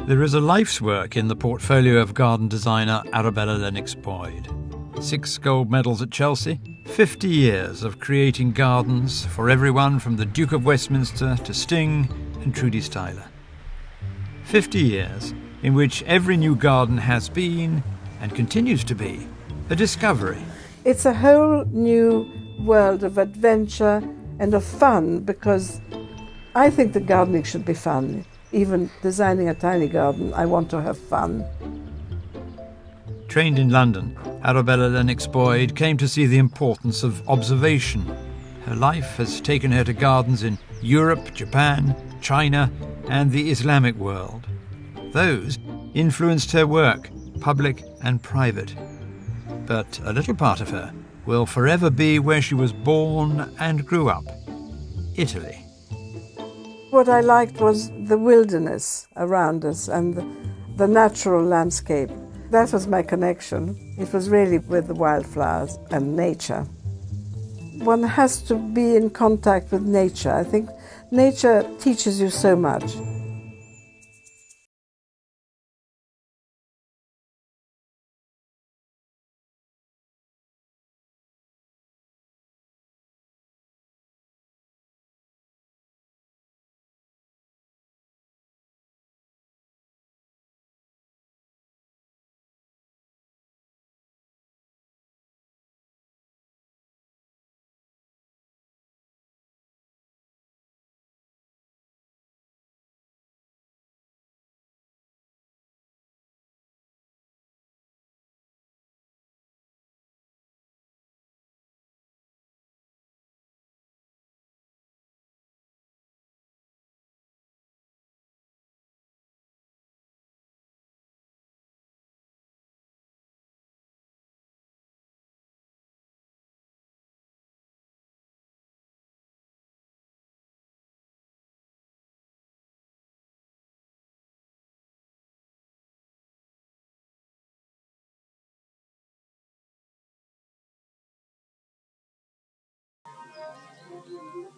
There is a life's work in the portfolio of garden designer Arabella Lennox-Boyd. 6 gold medals at Chelsea, 50 years of creating gardens for everyone from the Duke of Westminster to Sting and Trudy Styler. 50 years in which every new garden has been, and continues to be, a discovery. It's a whole new world of adventure and of fun, because I think that gardening should be fun. Even designing a tiny garden, I want to have fun. Trained in London, Arabella Lennox-Boyd came to see the importance of observation. Her life has taken her to gardens in Europe, Japan, China, and the Islamic world. Those influenced her work, public and private. But a little part of her will forever be where she was born and grew up, Italy. What I liked was the wilderness around us and the natural landscape. That was my connection. It was really with the wildflowers and nature. One has to be in contact with nature. I think nature teaches you so much.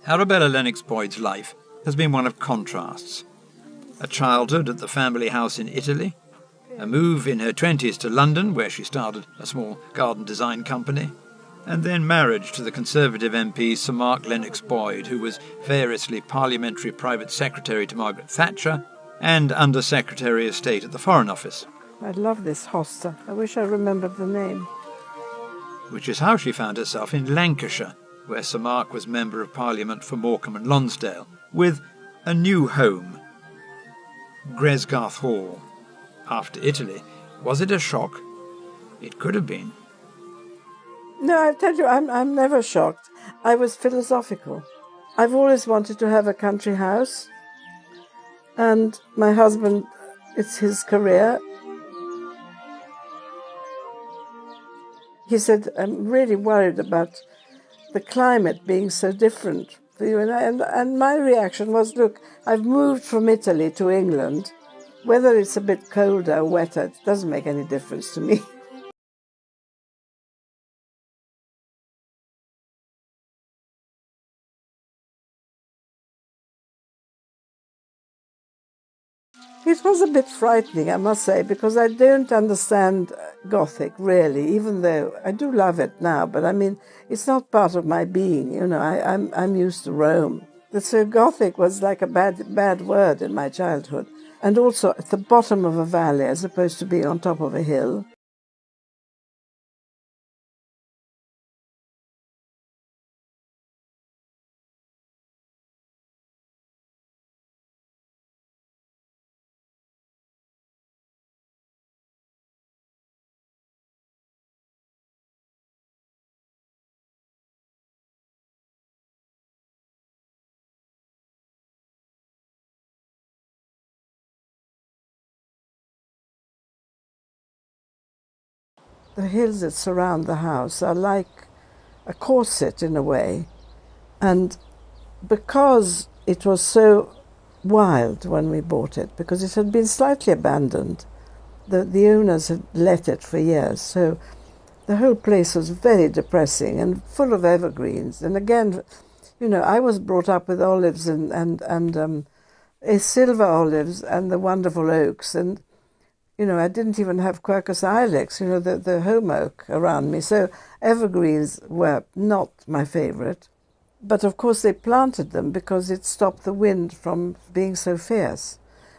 Arabella Lennox-Boyd's life has been one of contrasts. A childhood at the family house in Italy, a move in her 20s to London, where she started a small garden design company, and then marriage to the Conservative MP Sir Mark Lennox-Boyd, who was variously Parliamentary Private Secretary to Margaret Thatcher and Under Secretary of State at the Foreign Office. I love this hosta. I wish I remembered the name. Which is how she found herself in Lancashire, where Sir Mark was Member of Parliament for Morecambe and Lonsdale, with a new home, Gresgarth Hall. After Italy, was it a shock? It could have been. No, I tell you, I'm never shocked. I was philosophical. I've always wanted to have a country house, and my husband, it's his career. He said, I'm really worried about the climate being so different for you. And my reaction was, look, I've moved from Italy to England. Whether it's a bit colder or wetter, it doesn't make any difference to me. It was a bit frightening, I must say, because I don't understand Gothic, really, even though I do love it now. But I mean, it's not part of my being, you know. I'm used to Rome. So Gothic was like a bad word in my childhood. And also at the bottom of a valley, as opposed to being on top of a hill. The hills that surround the house are like a corset in a way. And because it was so wild when we bought it, because it had been slightly abandoned, the owners had let it for years, so the whole place was very depressing and full of evergreens. And again, you know, I was brought up with olives and silver olives and the wonderful oaks. And, I didn't even have Quercus ilex, the home oak around me. So evergreens were not my favorite. But of course they planted them because it stopped the wind from being so fierce.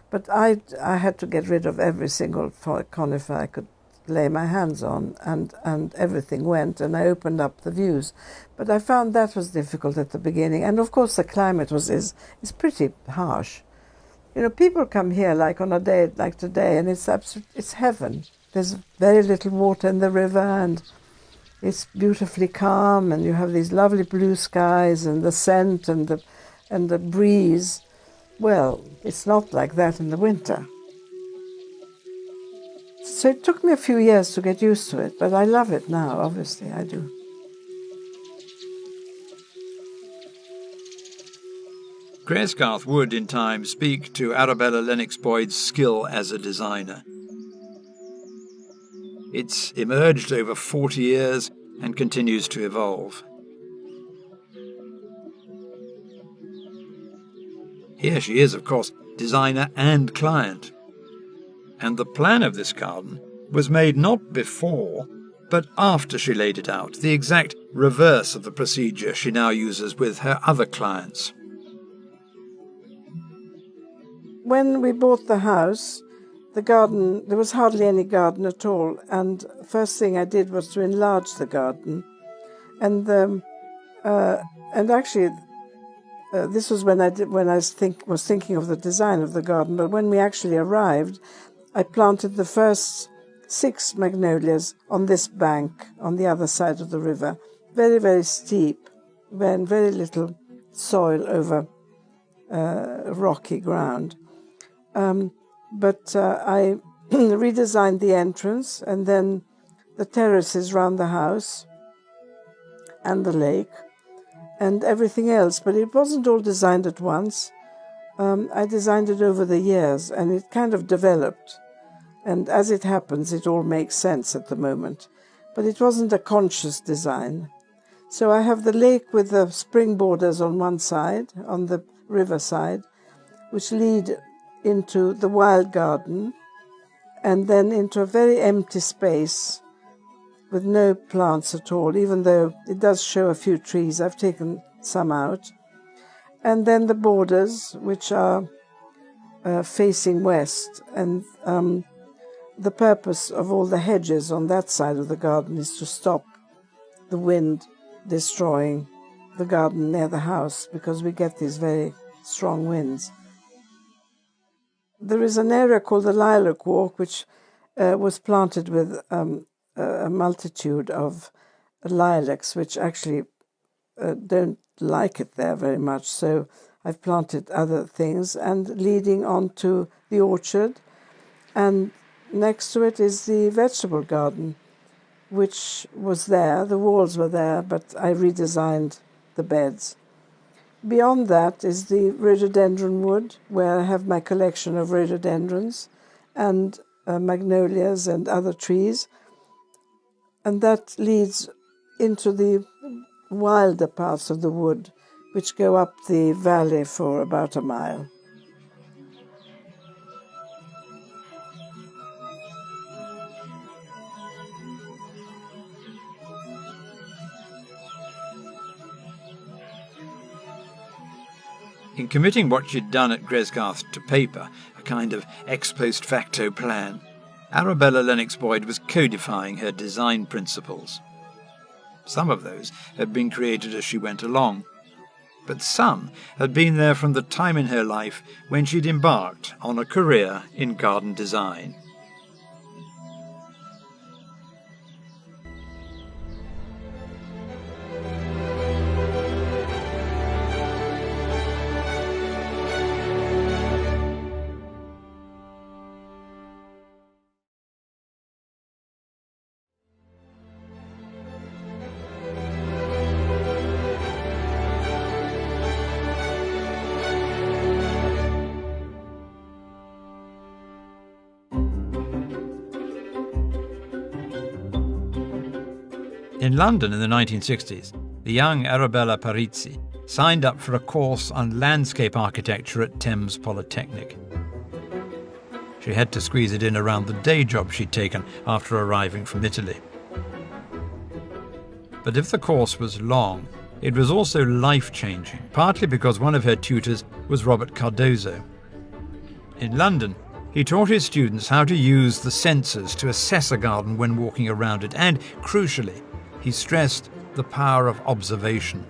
But I had to get rid of every single conifer I could lay my hands on, and everything went, and I opened up the views. But I found that was difficult at the beginning. And of course the climate is pretty harsh. People come here like on a day like today, and it's heaven. There's very little water in the river, and it's beautifully calm, and you have these lovely blue skies and the scent and the breeze. Well, it's not like that in the winter. So it took me a few years to get used to it, but I love it now, obviously, I do. Gresgarth would, in time, speak to Arabella Lennox-Boyd's skill as a designer. It's emerged over 40 years and continues to evolve. Here she is, of course, designer and client. And the plan of this garden was made not before, but after she laid it out, the exact reverse of the procedure she now uses with her other clients. When we bought the house, the garden, there was hardly any garden at all, and first thing I did was to enlarge the garden. And actually, this was when I was thinking of the design of the garden. But when we actually arrived, I planted the first 6 magnolias on this bank on the other side of the river, very, very steep, and very little soil over rocky ground. But I redesigned the entrance and then the terraces round the house and the lake and everything else. But it wasn't all designed at once. I designed it over the years, and it kind of developed. And as it happens, it all makes sense at the moment. But it wasn't a conscious design. So I have the lake with the spring borders on one side, on the river side, which lead into the wild garden, and then into a very empty space with no plants at all, even though it does show a few trees. I've taken some out. And then the borders, which are facing west, and the purpose of all the hedges on that side of the garden is to stop the wind destroying the garden near the house, because we get these very strong winds. There is an area called the Lilac Walk, which was planted with a multitude of lilacs, which actually don't like it there very much. So I've planted other things, and leading on to the orchard. And next to it is the vegetable garden, which was there. The walls were there, but I redesigned the beds. Beyond that is the rhododendron wood, where I have my collection of rhododendrons and magnolias and other trees. And that leads into the wilder parts of the wood, which go up the valley for about a mile. In committing what she'd done at Gresgarth to paper, a kind of ex post facto plan, Arabella Lennox-Boyd was codifying her design principles. Some of those had been created as she went along, but some had been there from the time in her life when she'd embarked on a career in garden design. In London in the 1960s, the young Arabella Parizzi signed up for a course on landscape architecture at Thames Polytechnic. She had to squeeze it in around the day job she'd taken after arriving from Italy. But if the course was long, it was also life-changing, partly because one of her tutors was Robert Cardozo. In London, he taught his students how to use the senses to assess a garden when walking around it, and, crucially, he stressed the power of observation.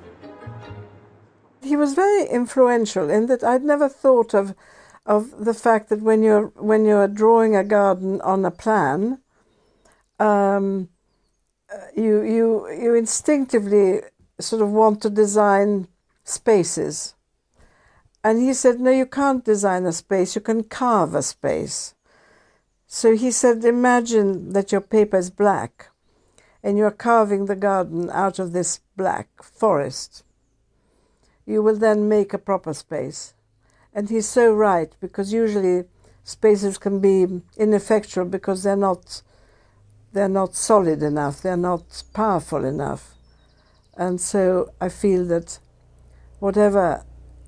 He was very influential in that I'd never thought of the fact that when you're drawing a garden on a plan, you instinctively sort of want to design spaces. And he said, no, you can't design a space, you can carve a space. So he said, imagine that your paper is black and you're carving the garden out of this black forest. You will then make a proper space. And he's so right, because usually spaces can be ineffectual because they're not solid enough, they're not powerful enough. And so I feel that whatever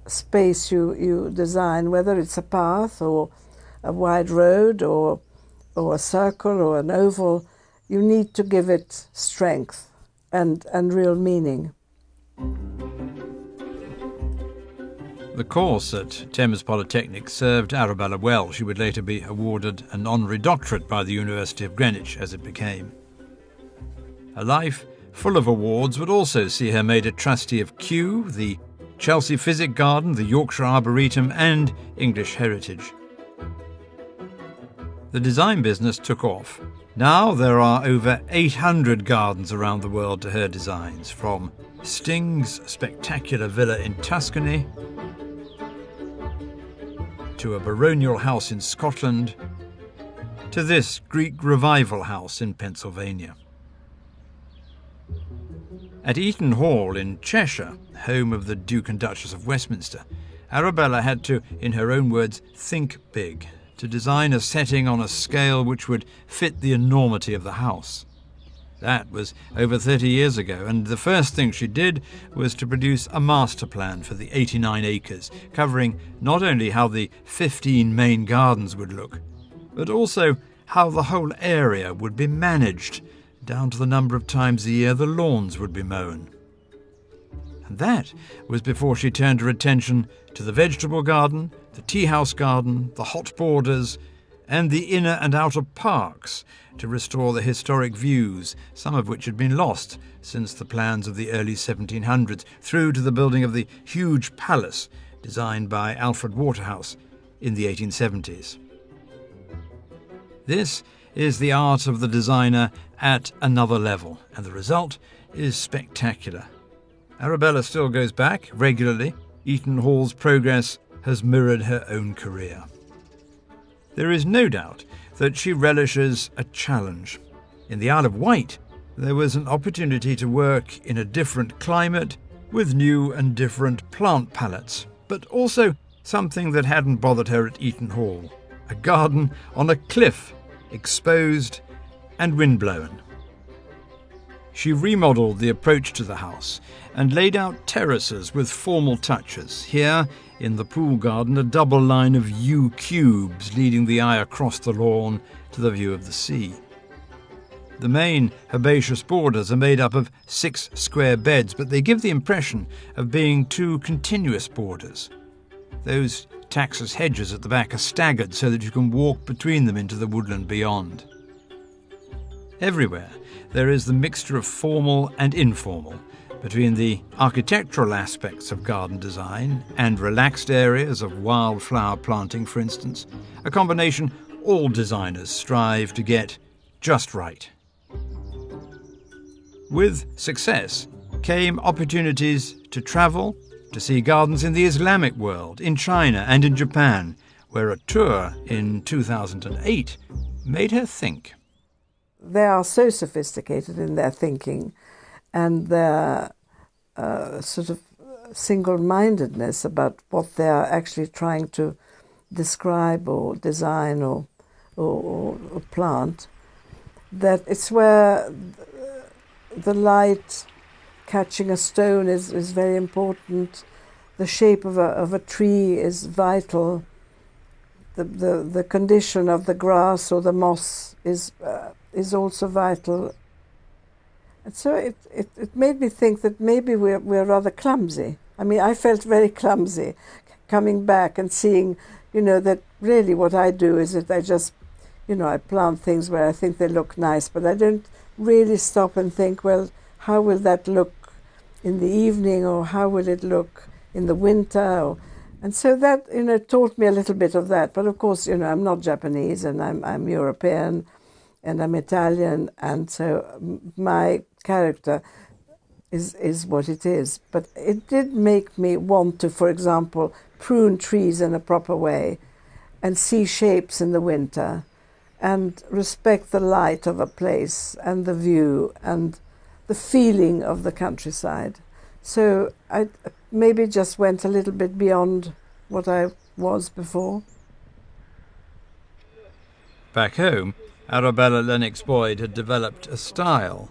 space you design, whether it's a path or a wide road or a circle or an oval, you need to give it strength and real meaning. The course at Thames Polytechnic served Arabella well. She would later be awarded an honorary doctorate by the University of Greenwich, as it became. A life full of awards would also see her made a trustee of Kew, the Chelsea Physic Garden, the Yorkshire Arboretum, and English Heritage. The design business took off. Now there are over 800 gardens around the world to her designs, from Sting's spectacular villa in Tuscany to a baronial house in Scotland, to this Greek revival house in Pennsylvania. At Eaton Hall in Cheshire, home of the Duke and Duchess of Westminster, Arabella had to, in her own words, think big, to design a setting on a scale which would fit the enormity of the house. That was over 30 years ago, and the first thing she did was to produce a master plan for the 89 acres, covering not only how the 15 main gardens would look, but also how the whole area would be managed, down to the number of times a year the lawns would be mown. And that was before she turned her attention to the vegetable garden, the tea house garden, the hot borders, and the inner and outer parks, to restore the historic views, some of which had been lost since the plans of the early 1700s, through to the building of the huge palace designed by Alfred Waterhouse in the 1870s. This is the art of the designer at another level, and the result is spectacular. Arabella still goes back regularly. Eaton Hall's progress has mirrored her own career. There is no doubt that she relishes a challenge. In the Isle of Wight, there was an opportunity to work in a different climate with new and different plant palettes, but also something that hadn't bothered her at Eaton Hall: a garden on a cliff, exposed and windblown. She remodelled the approach to the house and laid out terraces with formal touches. Here, in the pool garden, a double line of yew cubes leading the eye across the lawn to the view of the sea. The main herbaceous borders are made up of 6 square beds, but they give the impression of being 2 continuous borders. Those taxus hedges at the back are staggered so that you can walk between them into the woodland beyond. Everywhere there is the mixture of formal and informal, between the architectural aspects of garden design and relaxed areas of wildflower planting, for instance, a combination all designers strive to get just right. With success came opportunities to travel, to see gardens in the Islamic world, in China and in Japan, where a tour in 2008 made her think. They are so sophisticated in their thinking and their sort of single-mindedness about what they are actually trying to describe or design or plant, that it's where the light catching a stone is very important. The shape of a tree is vital. The condition of the grass or the moss is also vital. And so it made me think that maybe we're rather clumsy. I mean, I felt very clumsy coming back and seeing, that really what I do is that I just, I plant things where I think they look nice, but I don't really stop and think, well, how will that look in the evening, or how will it look in the winter? And so that, taught me a little bit of that. But of course, I'm not Japanese, and I'm European, and I'm Italian, and so my character is what it is. But it did make me want to, for example, prune trees in a proper way and see shapes in the winter and respect the light of a place and the view and the feeling of the countryside. So I maybe just went a little bit beyond what I was before. Back home, Arabella Lennox-Boyd had developed a style.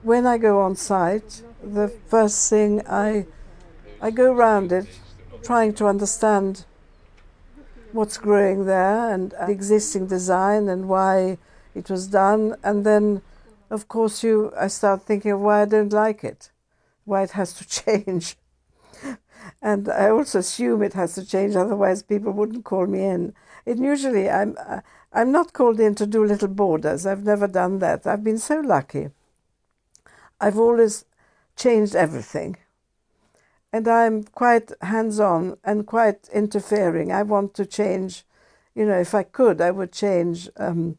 When I go on site, the first thing I go round it, trying to understand what's growing there and the existing design and why it was done. And then, of course, I start thinking of why I don't like it, why it has to change. And I also assume it has to change, otherwise people wouldn't call me in. Usually I'm not called in to do little borders. I've never done that. I've been so lucky. I've always changed everything. And I'm quite hands-on and quite interfering. I want to change, if I could, I would change the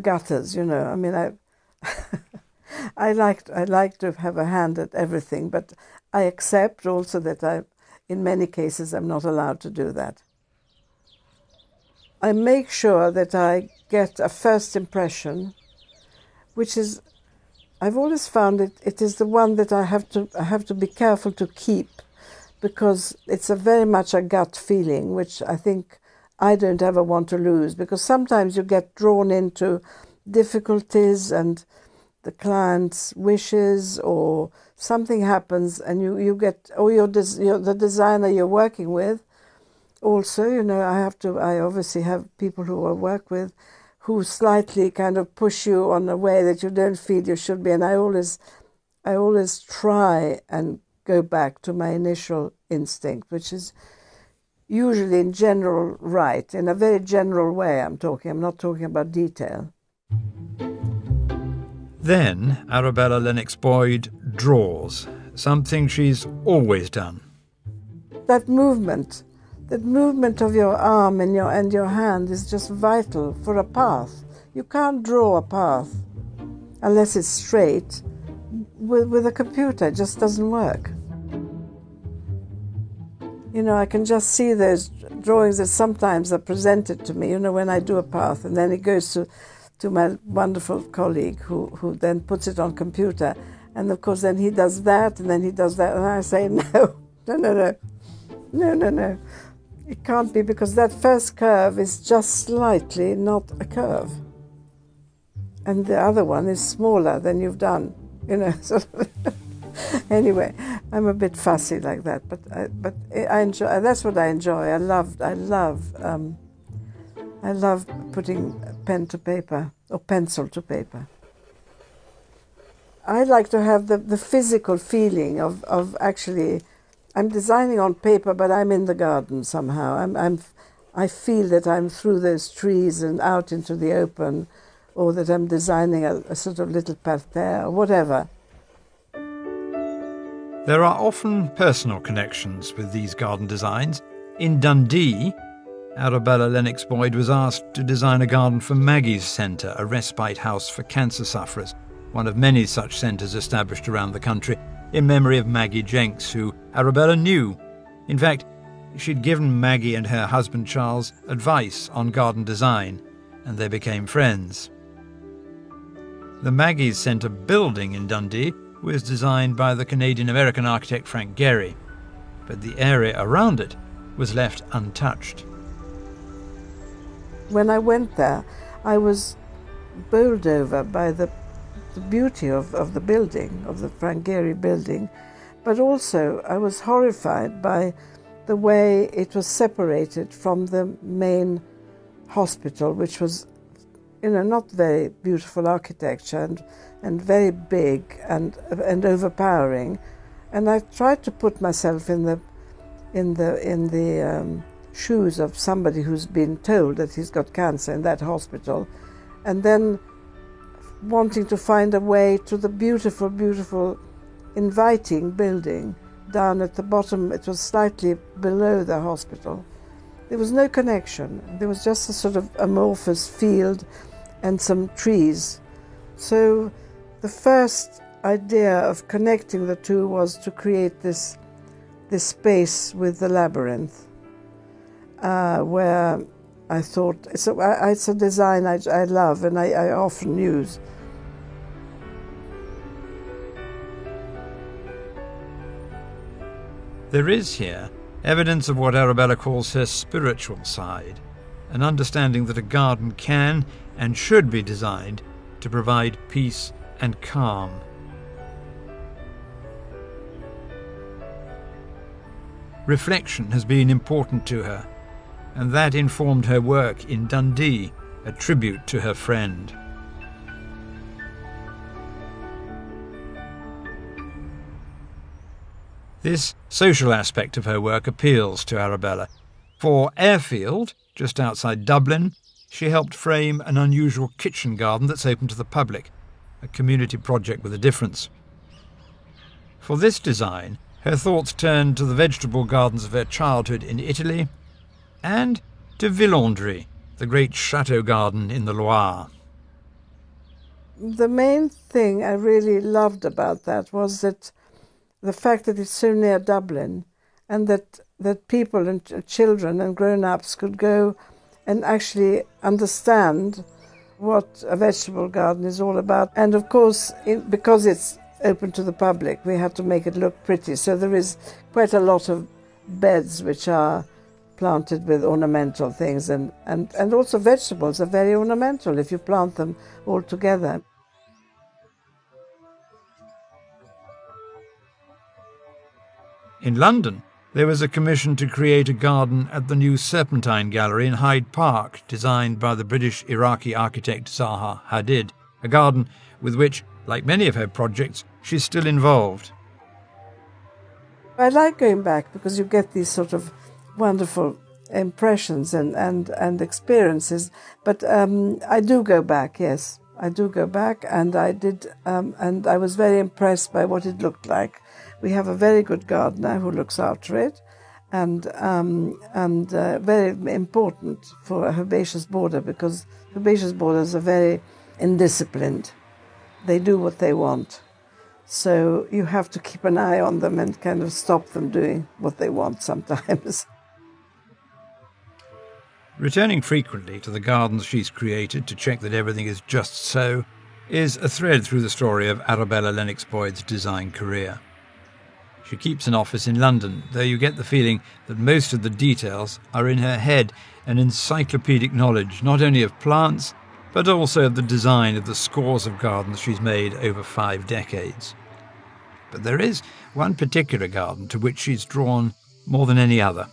gutters, I mean, I like to have a hand at everything, but I accept also that in many cases, I'm not allowed to do that. I make sure that I get a first impression, which is, I've always found it is the one that I have to be careful to keep, because it's very much a gut feeling, which I think I don't ever want to lose, because sometimes you get drawn into difficulties and the client's wishes, or something happens and you get, or the designer you're working with also, I obviously have people who I work with who slightly kind of push you on a way that you don't feel you should be. And I always try and go back to my initial instinct, which is usually in general right, in a very general way I'm not talking about detail. Then Arabella Lennox-Boyd draws, something she's always done. That movement of your arm and your hand is just vital for a path. You can't draw a path unless it's straight. With a computer, it just doesn't work. I can just see those drawings that sometimes are presented to me, when I do a path, and then it goes to my wonderful colleague who then puts it on computer. And of course then he does that, and then he does that, and I say, no. It can't be, because that first curve is just slightly not a curve. And the other one is smaller than you've done, sort of. Anyway, I'm a bit fussy like that, but I enjoy. That's what I enjoy. I love putting pen to paper or pencil to paper. I like to have the physical feeling of actually, I'm designing on paper, but I'm in the garden somehow. I feel that I'm through those trees and out into the open, or that I'm designing a sort of little parterre or whatever. There are often personal connections with these garden designs. In Dundee, Arabella Lennox-Boyd was asked to design a garden for Maggie's Centre, a respite house for cancer sufferers, one of many such centres established around the country, in memory of Maggie Jenks, who Arabella knew. In fact, she'd given Maggie and her husband Charles advice on garden design, and they became friends. The Maggie's Centre building in Dundee was designed by the Canadian-American architect Frank Gehry, but the area around it was left untouched. When I went there, I was bowled over by the the beauty of the building, of the Frangheri building, but also I was horrified by the way it was separated from the main hospital, which was, not very beautiful architecture and very big and overpowering. And I tried to put myself in the shoes of somebody who's been told that he's got cancer in that hospital, and then wanting to find a way to the beautiful, beautiful, inviting building down at the bottom. It was slightly below the hospital. There was no connection. There was just a sort of amorphous field and some trees. So the first idea of connecting the two was to create this space with the labyrinth, where I thought it's a design I love and I often use. There is here evidence of what Arabella calls her spiritual side, an understanding that a garden can and should be designed to provide peace and calm. Reflection has been important to her, and that informed her work in Dundee, a tribute to her friend. This social aspect of her work appeals to Arabella. For Airfield, just outside Dublin, she helped frame an unusual kitchen garden that's open to the public, a community project with a difference. For this design, her thoughts turned to the vegetable gardens of her childhood in Italy and to Villandry, the great chateau garden in the Loire. The main thing I really loved about that was that the fact that it's so near Dublin, and that people and children and grown-ups could go and actually understand what a vegetable garden is all about. And of course, because it's open to the public, we had to make it look pretty. So there is quite a lot of beds which are planted with ornamental things, and also vegetables are very ornamental if you plant them all together. In London, there was a commission to create a garden at the new Serpentine Gallery in Hyde Park, designed by the British-Iraqi architect Zaha Hadid, a garden with which, like many of her projects, she's still involved. I like going back because you get these sort of wonderful impressions and experiences. But I do go back, yes. I do go back, and I did, and I was very impressed by what it looked like. We have a very good gardener who looks after it, and very important for a herbaceous border, because herbaceous borders are very indisciplined. They do what they want. So you have to keep an eye on them and kind of stop them doing what they want sometimes. Returning frequently to the gardens she's created to check that everything is just so is a thread through the story of Arabella Lennox-Boyd's design career. She keeps an office in London, though you get the feeling that most of the details are in her head, an encyclopedic knowledge not only of plants, but also of the design of the scores of gardens she's made over 5 decades. But there is one particular garden to which she's drawn more than any other,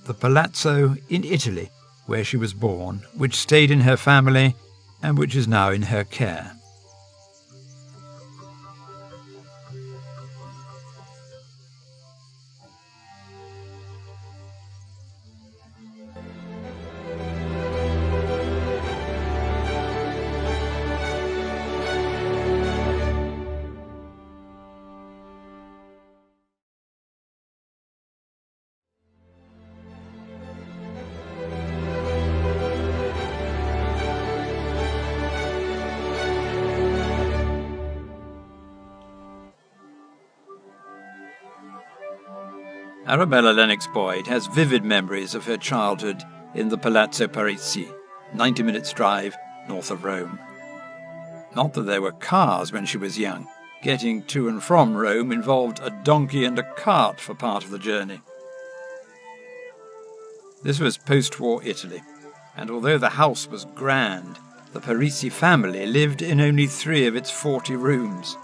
the Palazzo in Italy, where she was born, which stayed in her family and which is now in her care. Arabella Lennox-Boyd has vivid memories of her childhood in the Palazzo Parisi, 90 minutes drive north of Rome. Not that there were cars when she was young. Getting to and from Rome involved a donkey and a cart for part of the journey. This was post-war Italy, and although the house was grand, The Parisi family lived in only 3 of its 40 rooms.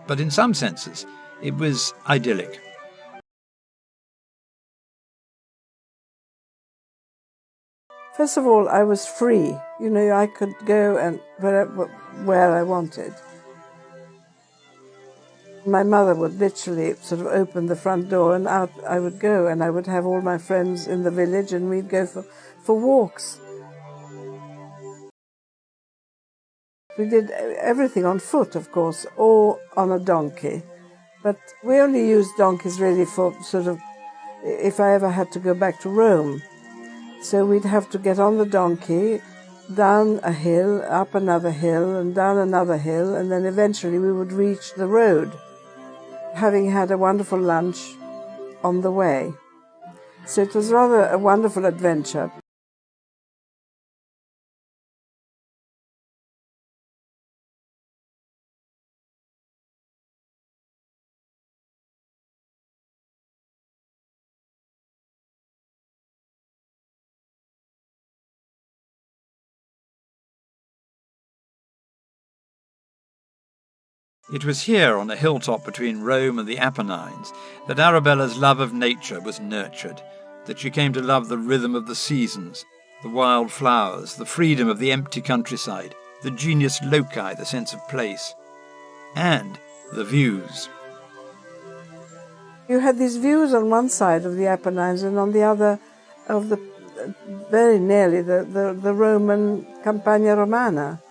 But in some senses, it was idyllic. First of all, I was free. You know, I could go and where I wanted. My mother would literally sort of open the front door and out I would go, and I would have all my friends in the village and we'd go for walks. We did everything on foot, of course, or on a donkey. But we only used donkeys really for sort of, if I ever had to go back to Rome. So we'd have to get on the donkey, down a hill, up another hill, and down another hill, and then eventually we would reach the road, having had a wonderful lunch on the way. So it was rather a wonderful adventure. It was here on a hilltop between Rome and the Apennines that Arabella's love of nature was nurtured, that she came to love the rhythm of the seasons, the wild flowers, the freedom of the empty countryside, the genius loci, the sense of place, and the views. You had these views on one side of the Apennines and on the other of the very nearly the Roman Campagna Romana.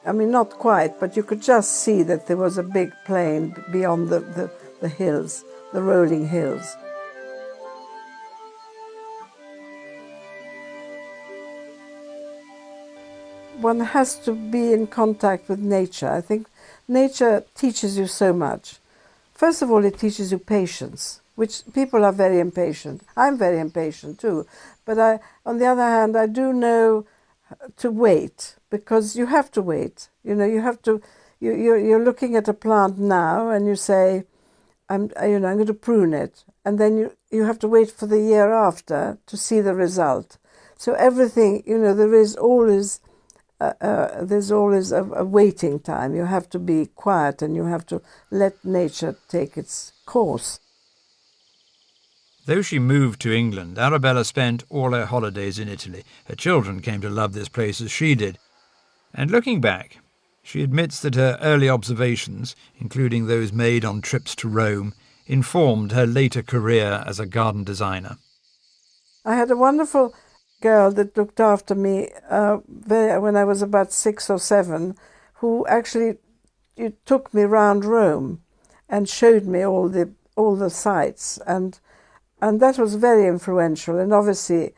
I mean, not quite, but you could just see that there was a big plain beyond the hills, the rolling hills. One has to be in contact with nature. I think nature teaches you so much. First of all, it teaches you patience, which people are very impatient. I'm very impatient too. But on the other hand, I do know to wait, because you have to wait. You know, you have to. You're looking at a plant now, and you say, I'm going to prune it, and then you have to wait for the year after to see the result. So everything, there's always a waiting time. You have to be quiet, and you have to let nature take its course. Though she moved to England, Arabella spent all her holidays in Italy. Her children came to love this place as she did. And looking back, she admits that her early observations, including those made on trips to Rome, informed her later career as a garden designer. I had a wonderful girl that looked after me when I was about 6 or 7, who actually took me round Rome and showed me all the sights, and that was very influential. And obviously,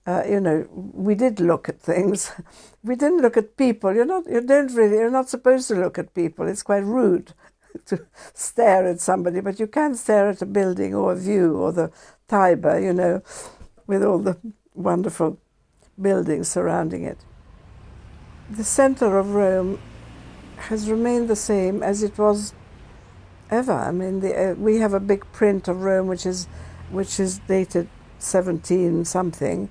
we did look at things. We didn't look at people. You're not supposed to look at people. It's quite rude to stare at somebody, but you can stare at a building or a view or the Tiber, with all the wonderful buildings surrounding it. The center of Rome has remained the same as it was ever. I mean, we have a big print of Rome which is dated 17-something,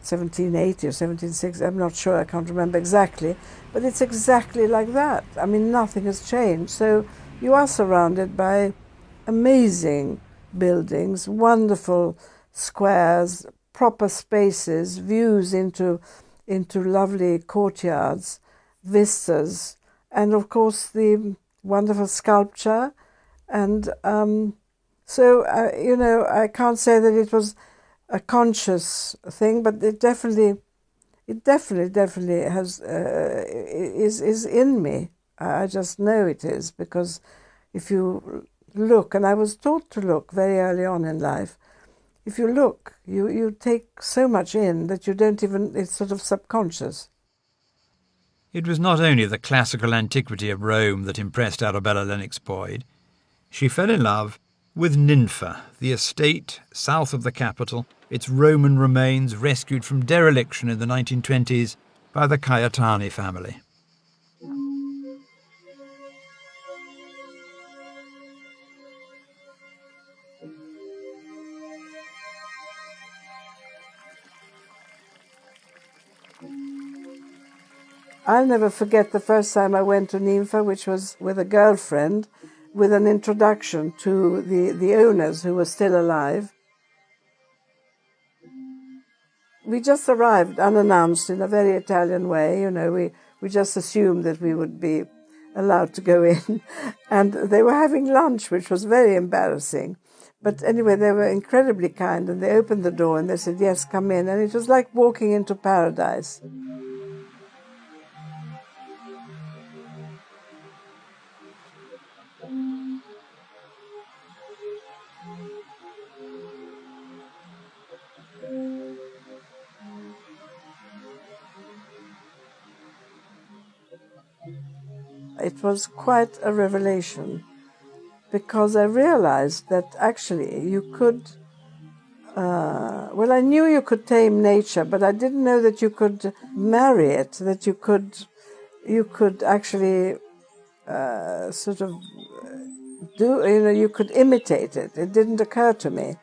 1780 or 1760. I'm not sure. I can't remember exactly, but it's exactly like that. I mean, nothing has changed. So you are surrounded by amazing buildings, wonderful squares, proper spaces, views into lovely courtyards, vistas, and of course the wonderful sculpture. And so I can't say that it was a conscious thing, but it definitely has is in me. I just know it is, because if you look, and I was taught to look very early on in life, if you look, you take so much in that you don't even, it's sort of subconscious. It was not only the classical antiquity of Rome that impressed Arabella Lennox-Boyd. She fell in love with Ninfa, the estate south of the capital, its Roman remains rescued from dereliction in the 1920s by the Caietani family. I'll never forget the first time I went to Nympha, which was with a girlfriend, with an introduction to the owners who were still alive. We just arrived unannounced in a very Italian way. You know, we just assumed that we would be allowed to go in. And they were having lunch, which was very embarrassing. But anyway, they were incredibly kind, and they opened the door and they said, yes, come in. And it was like walking into paradise. It was quite a revelation, because I realized that actually you could, I knew you could tame nature, but I didn't know that you could marry it, that you could actually sort of you could imitate it. It didn't occur to me.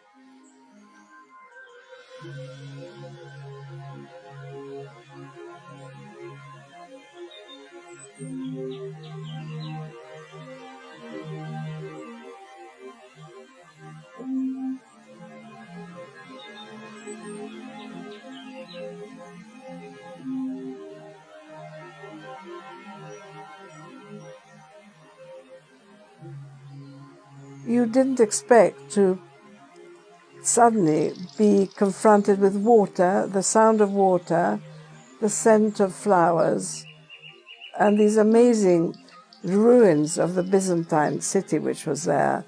You didn't expect to suddenly be confronted with water, the sound of water, the scent of flowers, and these amazing ruins of the Byzantine city which was there,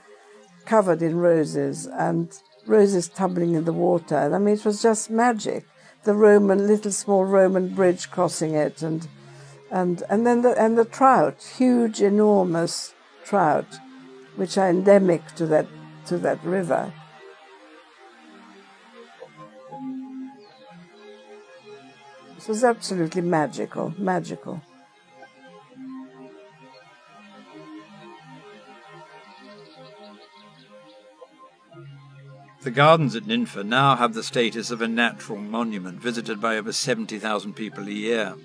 covered in roses, and roses tumbling in the water. And I mean, it was just magic. The little small Roman bridge crossing it, and then the trout, huge, enormous trout, which are endemic to that river. It was absolutely magical. The gardens at Nympha now have the status of a natural monument visited by over 70,000 people a year.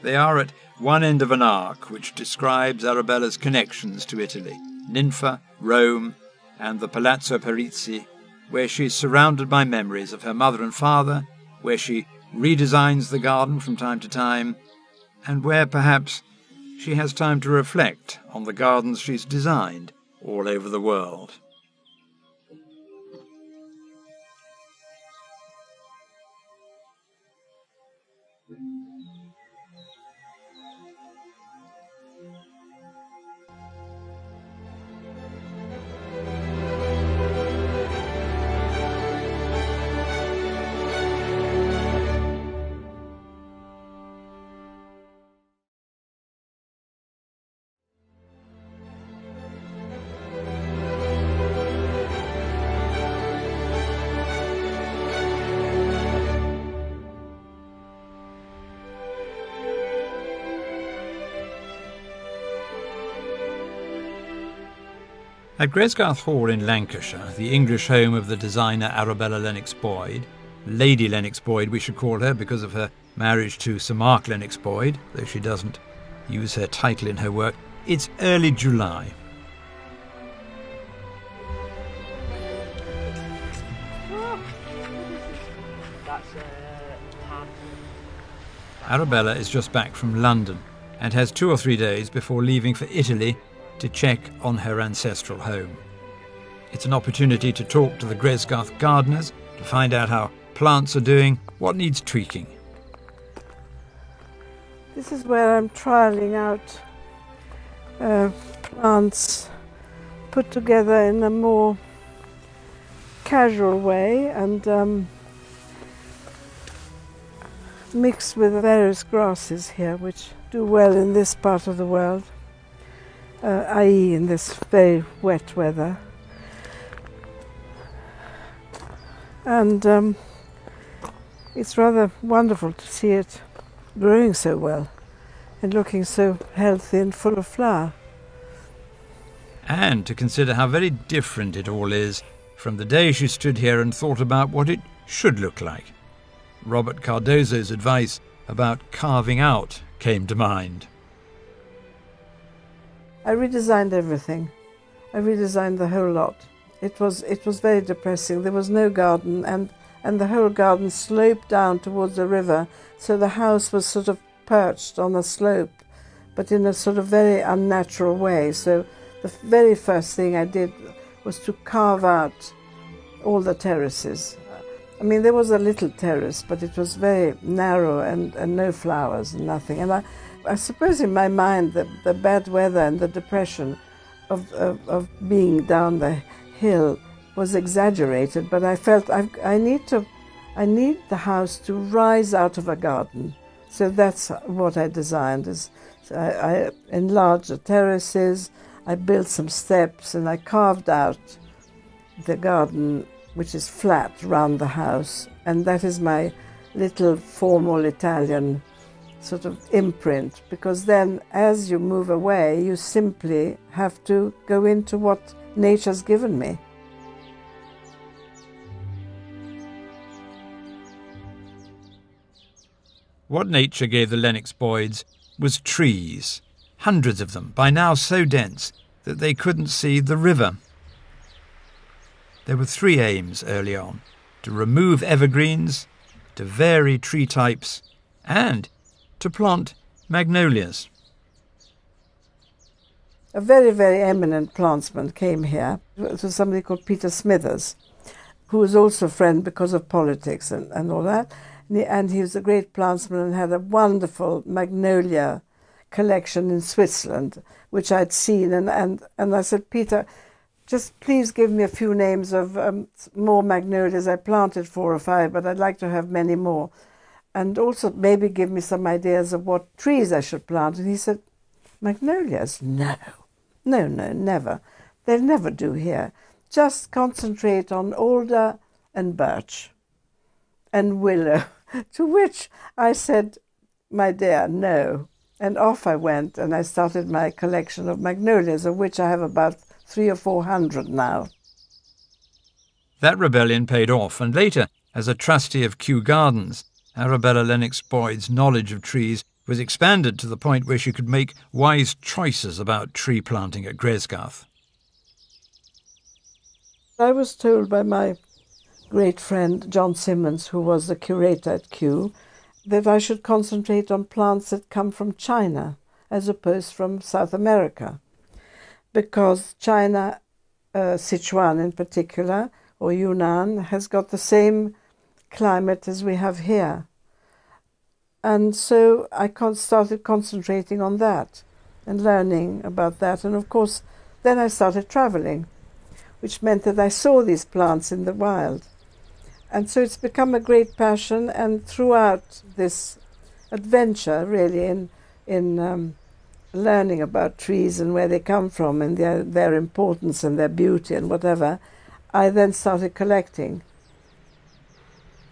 They are at one end of an arc which describes Arabella's connections to Italy: Nympha, Rome, and the Palazzo Perizzi, where she is surrounded by memories of her mother and father, where she redesigns the garden from time to time, and where perhaps she has time to reflect on the gardens she's designed all over the world. At Gresgarth Hall in Lancashire, the English home of the designer Arabella Lennox-Boyd, Lady Lennox-Boyd we should call her because of her marriage to Sir Mark Lennox-Boyd, though she doesn't use her title in her work, it's early July. Arabella is just back from London and has 2 or 3 days before leaving for Italy to check on her ancestral home. It's an opportunity to talk to the Gresgarth gardeners, to find out how plants are doing, what needs tweaking. This is where I'm trialling out plants put together in a more casual way and mixed with various grasses here which do well in this part of the world. I.e. in this very wet weather. And it's rather wonderful to see it growing so well and looking so healthy and full of flower. And to consider how very different it all is from the day she stood here and thought about what it should look like. Robert Cardozo's advice about carving out came to mind. I redesigned everything. I redesigned the whole lot. It was very depressing. There was no garden, and the whole garden sloped down towards the river, so the house was sort of perched on a slope, but in a sort of very unnatural way. So the very first thing I did was to carve out all the terraces. I mean, there was a little terrace, but it was very narrow and no flowers and nothing. And I suppose in my mind the bad weather and the depression of being down the hill was exaggerated, but I felt I need the house to rise out of a garden. So that's what I designed. I enlarged the terraces, I built some steps, and I carved out the garden, which is flat round the house, and that is my little formal Italian sort of imprint, because then as you move away you simply have to go into what nature's given me. What nature gave the Lennox-Boyds was trees, hundreds of them, by now so dense that they couldn't see the river. There were three aims early on: to remove evergreens, to vary tree types, and to plant magnolias. A very, very eminent plantsman came here. It was somebody called Peter Smithers, who was also a friend because of politics and all that. And he was a great plantsman and had a wonderful magnolia collection in Switzerland, which I'd seen. And I said, Peter, just please give me a few names of more magnolias. I planted 4 or 5, but I'd like to have many more. And also maybe give me some ideas of what trees I should plant. And he said, magnolias? No, never. They'll never do here. Just concentrate on alder and birch and willow. To which I said, my dear, no. And off I went, and I started my collection of magnolias, of which I have about 300 or 400 now. That rebellion paid off, and later, as a trustee of Kew Gardens, Arabella Lennox-Boyd's knowledge of trees was expanded to the point where she could make wise choices about tree planting at Gresgarth. I was told by my great friend John Simmons, who was the curator at Kew, that I should concentrate on plants that come from China as opposed from South America, because China, Sichuan in particular, or Yunnan, has got the same climate as we have here. And so I started concentrating on that and learning about that. And of course, then I started traveling, which meant that I saw these plants in the wild. And so it's become a great passion, and throughout this adventure, really, in learning about trees and where they come from and their importance and their beauty and whatever, I then started collecting.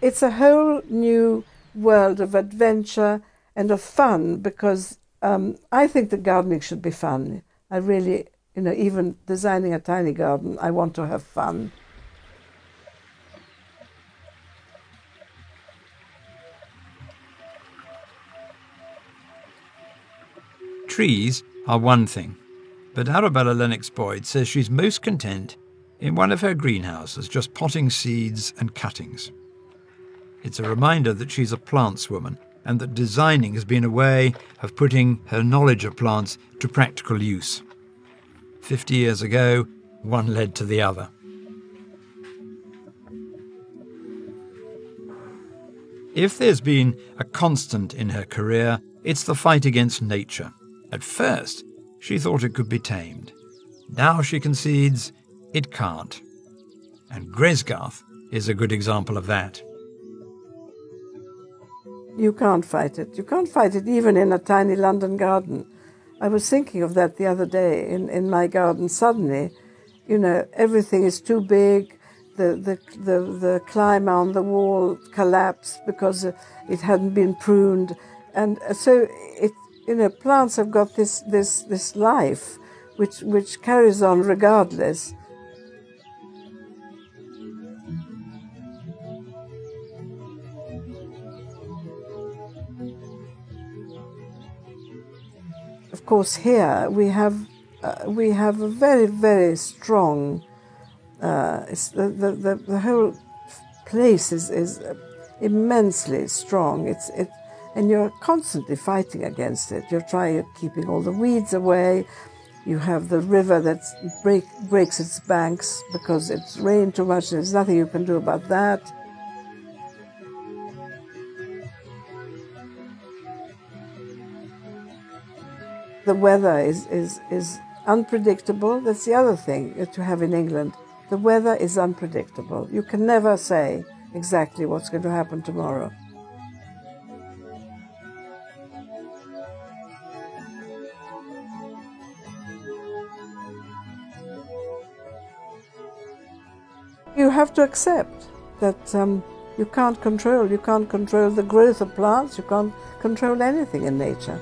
It's a whole new world of adventure and of fun, because I think that gardening should be fun. I really, even designing a tiny garden, I want to have fun. Trees are one thing, but Arabella Lennox-Boyd says she's most content in one of her greenhouses, just potting seeds and cuttings. It's a reminder that she's a plantswoman and that designing has been a way of putting her knowledge of plants to practical use. 50 years ago, one led to the other. If there's been a constant in her career, it's the fight against nature. At first, she thought it could be tamed. Now she concedes it can't. And Gresgarth is a good example of that. You can't fight it. You can't fight it even in a tiny London garden. I was thinking of that the other day in my garden. Suddenly, everything is too big. The climber on the wall collapsed because it hadn't been pruned. And so plants have got this life which carries on regardless. of course, here we have a very, very strong. The whole place is immensely strong. And you're constantly fighting against it. You're keeping all the weeds away. You have the river that breaks its banks because it's rained too much. There's nothing you can do about that. The weather is unpredictable. That's the other thing that you have in England. The weather is unpredictable. You can never say exactly what's going to happen tomorrow. You have to accept that you can't control the growth of plants, you can't control anything in nature.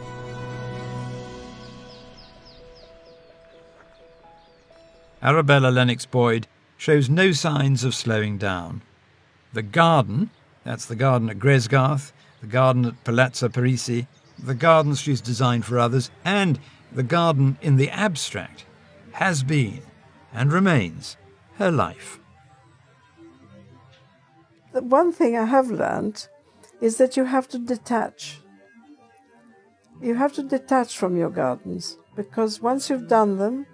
Arabella Lennox-Boyd shows no signs of slowing down. The garden, that's the garden at Gresgarth, the garden at Palazzo Parisi, the gardens she's designed for others, and the garden in the abstract, has been and remains her life. The one thing I have learned is that you have to detach. You have to detach from your gardens, because once you've done them,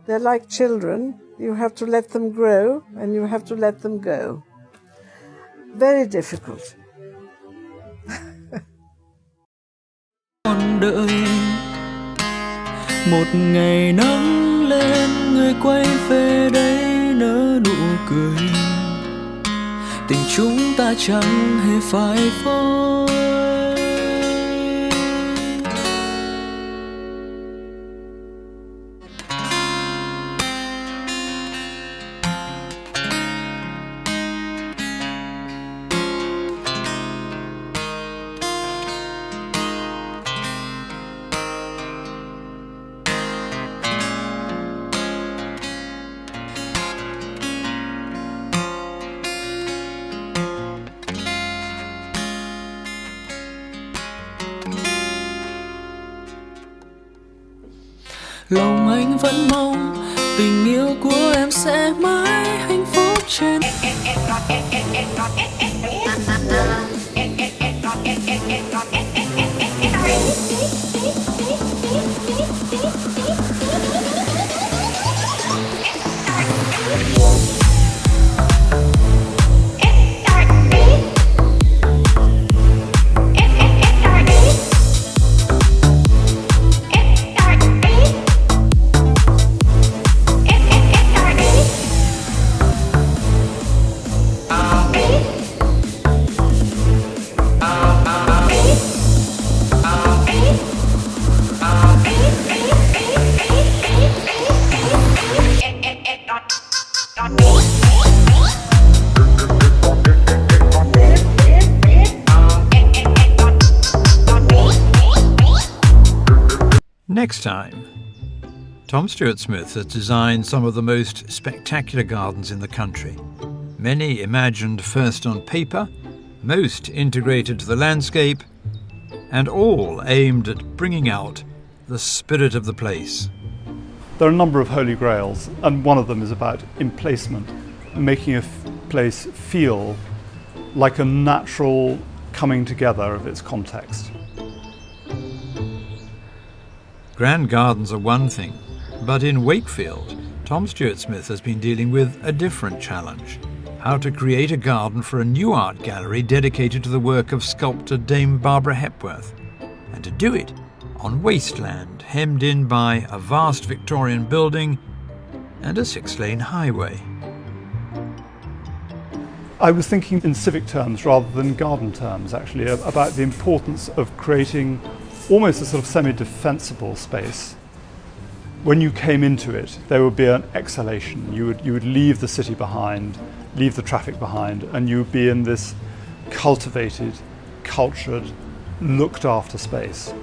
they're like children. You have to let them grow and you have to let them go. Very difficult. Đợi một ngày nắng lên, người quay về đây nở nụ cười. Tình chúng ta chẳng hề phai phôi. Lòng anh vẫn mong tình yêu của em sẽ mãi hạnh phúc trên. Next time, Tom Stuart Smith has designed some of the most spectacular gardens in the country. Many imagined first on paper, most integrated to the landscape, and all aimed at bringing out the spirit of the place. There are a number of holy grails, and one of them is about emplacement, making a place feel like a natural coming together of its context. Grand gardens are one thing, but in Wakefield, Tom Stuart Smith has been dealing with a different challenge: how to create a garden for a new art gallery dedicated to the work of sculptor Dame Barbara Hepworth, and to do it on wasteland hemmed in by a vast Victorian building and a 6-lane highway. I was thinking in civic terms rather than garden terms, actually, about the importance of creating almost a sort of semi-defensible space. When you came into it, there would be an exhalation. You would leave the city behind, leave the traffic behind, and you would be in this cultivated, cultured, looked after space.